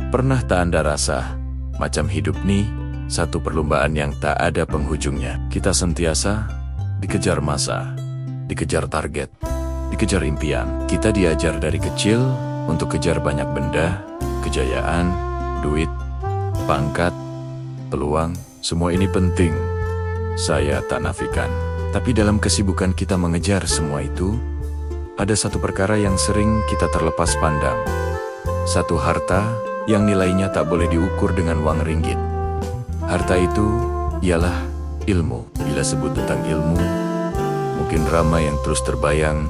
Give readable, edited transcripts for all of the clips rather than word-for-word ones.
Pernah tak Anda rasa, macam hidup nih, satu perlombaan yang tak ada penghujungnya. Kita sentiasa dikejar masa, dikejar target, dikejar impian. Kita diajar dari kecil untuk kejar banyak benda, kejayaan, duit, pangkat, peluang. Semua ini penting, saya tak nafikan. Tapi dalam kesibukan kita mengejar semua itu, ada satu perkara yang sering kita terlepas pandang. Satu harta yang nilainya tak boleh diukur dengan uang ringgit. Harta itu ialah ilmu. Bila sebut tentang ilmu, mungkin ramai yang terus terbayang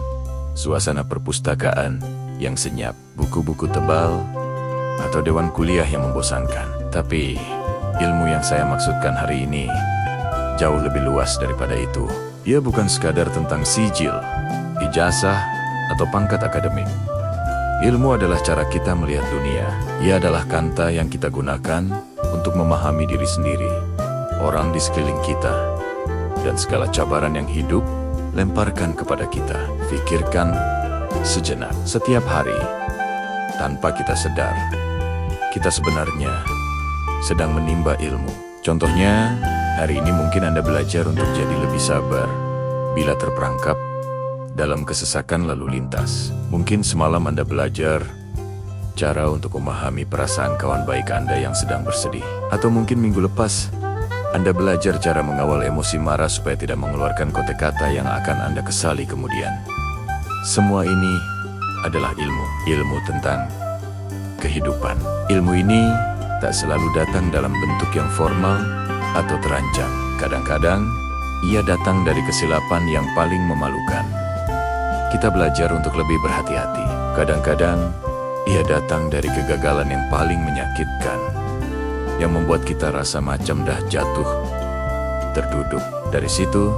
suasana perpustakaan yang senyap, buku-buku tebal, atau dewan kuliah yang membosankan. Tapi ilmu yang saya maksudkan hari ini jauh lebih luas daripada itu. Ia bukan sekadar tentang sijil, ijazah, atau pangkat akademik. Ilmu adalah cara kita melihat dunia. Ia adalah kanta yang kita gunakan untuk memahami diri sendiri, orang di sekeliling kita, dan segala cabaran yang hidup lemparkan kepada kita. Pikirkan sejenak. Setiap hari, tanpa kita sadar, kita sebenarnya sedang menimba ilmu. Contohnya, hari ini mungkin Anda belajar untuk jadi lebih sabar bila terperangkap dalam kesesakan lalu lintas. Mungkin semalam Anda belajar cara untuk memahami perasaan kawan baik Anda yang sedang bersedih. Atau mungkin minggu lepas Anda belajar cara mengawal emosi marah supaya tidak mengeluarkan kata-kata yang akan Anda kesali kemudian. Semua ini adalah ilmu. Ilmu tentang kehidupan. Ilmu ini tak selalu datang dalam bentuk yang formal atau terancam. Kadang-kadang ia datang dari kesilapan yang paling memalukan. Kita belajar untuk lebih berhati-hati. Kadang-kadang, ia datang dari kegagalan yang paling menyakitkan, yang membuat kita rasa macam dah jatuh, terduduk. Dari situ,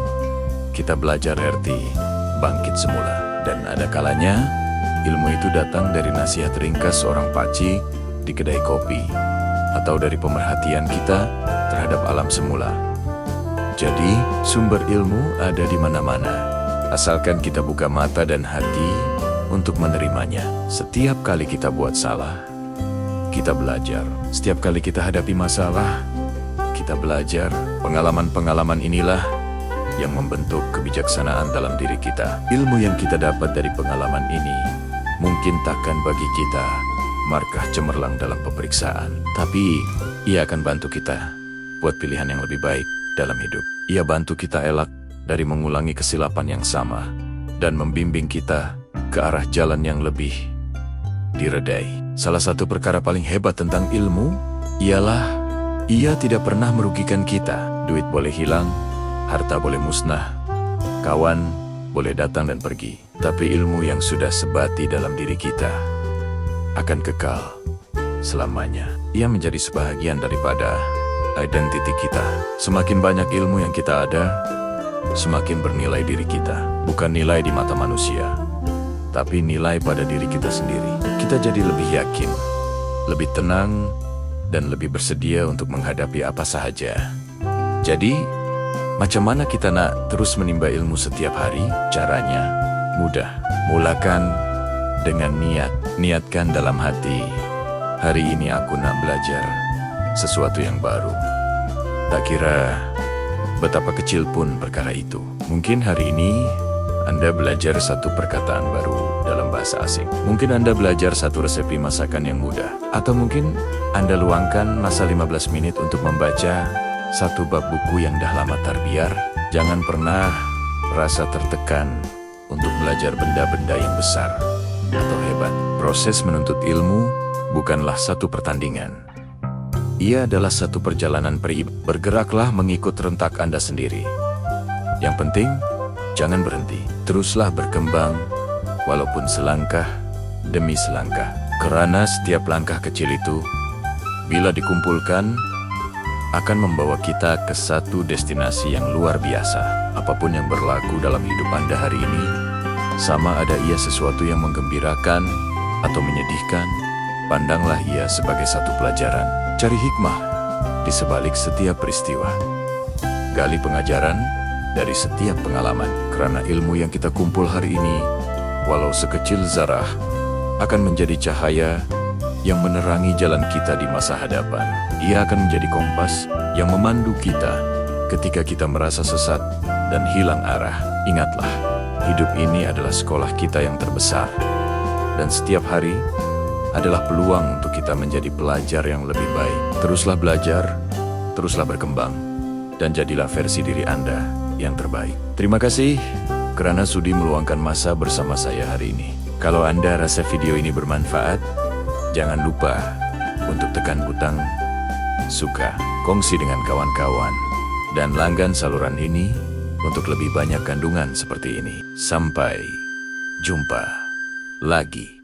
kita belajar arti bangkit semula. Dan ada kalanya, ilmu itu datang dari nasihat ringkas seorang pakcik di kedai kopi, atau dari pemerhatian kita terhadap alam semula. Jadi, sumber ilmu ada di mana-mana. Asalkan kita buka mata dan hati untuk menerimanya. Setiap kali kita buat salah, kita belajar. Setiap kali kita hadapi masalah, kita belajar. Pengalaman-pengalaman inilah yang membentuk kebijaksanaan dalam diri kita. Ilmu yang kita dapat dari pengalaman ini mungkin takkan bagi kita markah cemerlang dalam pemeriksaan. Tapi ia akan bantu kita buat pilihan yang lebih baik dalam hidup. Ia bantu kita elak dari mengulangi kesilapan yang sama dan membimbing kita ke arah jalan yang lebih diredai. Salah satu perkara paling hebat tentang ilmu ialah ia tidak pernah merugikan kita. Duit boleh hilang, harta boleh musnah, kawan boleh datang dan pergi. Tapi ilmu yang sudah sebati dalam diri kita akan kekal selamanya. Ia menjadi sebahagian daripada identiti kita. Semakin banyak ilmu yang kita ada, semakin bernilai diri kita. Bukan nilai di mata manusia, tapi nilai pada diri kita sendiri. Kita jadi lebih yakin, lebih tenang, dan lebih bersedia untuk menghadapi apa sahaja. Jadi, macam mana kita nak terus menimba ilmu setiap hari? Caranya mudah. Mulakan dengan niat. Niatkan dalam hati, hari ini aku nak belajar sesuatu yang baru. Tak kira betapa kecil pun perkara itu. Mungkin hari ini Anda belajar satu perkataan baru dalam bahasa asing. Mungkin Anda belajar satu resepi masakan yang mudah. Atau mungkin Anda luangkan masa 15 menit untuk membaca satu bab buku yang dah lama terbiar. Jangan pernah rasa tertekan untuk belajar benda-benda yang besar atau hebat. Proses menuntut ilmu bukanlah satu pertandingan. Ia adalah satu perjalanan peribadi. Bergeraklah mengikut rentak Anda sendiri. Yang penting, jangan berhenti. Teruslah berkembang, walaupun selangkah demi selangkah. Karena setiap langkah kecil itu, bila dikumpulkan, akan membawa kita ke satu destinasi yang luar biasa. Apapun yang berlaku dalam hidup Anda hari ini, sama ada ia sesuatu yang menggembirakan atau menyedihkan, pandanglah ia sebagai satu pelajaran. Cari hikmah di sebalik setiap peristiwa. Gali pengajaran dari setiap pengalaman. Karena ilmu yang kita kumpul hari ini, walau sekecil zarah, akan menjadi cahaya yang menerangi jalan kita di masa hadapan. Ia akan menjadi kompas yang memandu kita ketika kita merasa sesat dan hilang arah. Ingatlah, hidup ini adalah sekolah kita yang terbesar. Dan setiap hari adalah peluang untuk kita menjadi pelajar yang lebih baik. Teruslah belajar, teruslah berkembang, dan jadilah versi diri Anda yang terbaik. Terima kasih karena sudi meluangkan masa bersama saya hari ini. Kalau Anda rasa video ini bermanfaat, jangan lupa untuk tekan butang suka, kongsi dengan kawan-kawan, dan langgan saluran ini untuk lebih banyak kandungan seperti ini. Sampai jumpa lagi.